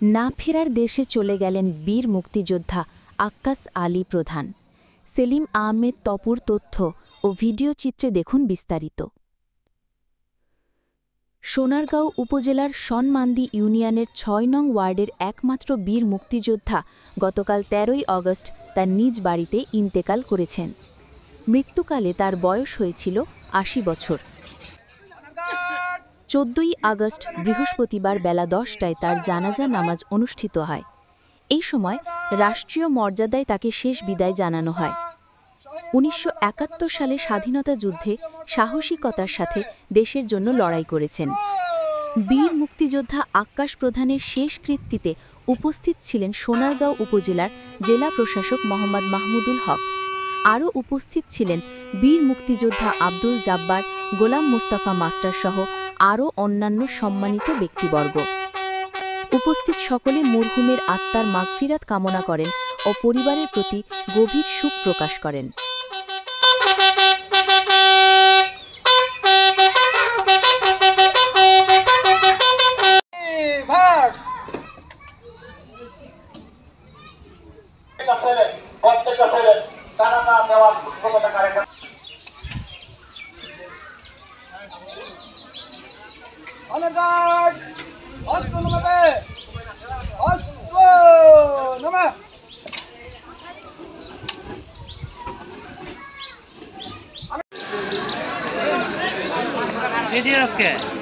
না ফেরার দেশে চলে গেলেন বীর মুক্তিযোদ্ধা আক্কাস আলী প্রধান। সেলিম আহমেদ তপুর তথ্য ও ভিডিও চিত্রে দেখুন বিস্তারিত। সোনারগাঁও উপজেলার সনমান্দি ইউনিয়নের ৬ নং ওয়ার্ডের একমাত্র বীর মুক্তিযোদ্ধা গতকাল ১৩ই আগস্ট তার নিজ বাড়িতে ইন্তেকাল করেছেন। মৃত্যুকালে তার বয়স হয়েছিল ৮০ বছর। ১৪ই আগস্ট বৃহস্পতিবার বেলা ১০টায় তার জানাজা নামাজ অনুষ্ঠিত হয়। এই সময় রাষ্ট্রীয় মর্যাদায় তাকে শেষ বিদায় জানানো হয়। ১৯৭১ সালে স্বাধীনতা যুদ্ধে সাহসিকতার সাথে দেশের জন্য লড়াই করেছেন। বীর মুক্তিযোদ্ধা আক্কাস প্রধানের শেষকৃত্যে উপস্থিত ছিলেন সোনারগাঁও উপজেলার জেলা প্রশাসক মোহাম্মদ মাহমুদুল হক। আরও উপস্থিত ছিলেন বীর মুক্তিযোদ্ধা আব্দুল জাব্বার, গোলাম মোস্তফা মাস্টার সহ আরও অন্যান্য সম্মানিত ব্যক্তিবর্গ। উপস্থিত সকলে মরহুমের আত্মার মাগফিরাত কামনা করেন ও পরিবারের প্রতি গভীর শোক প্রকাশ করেন। আজকে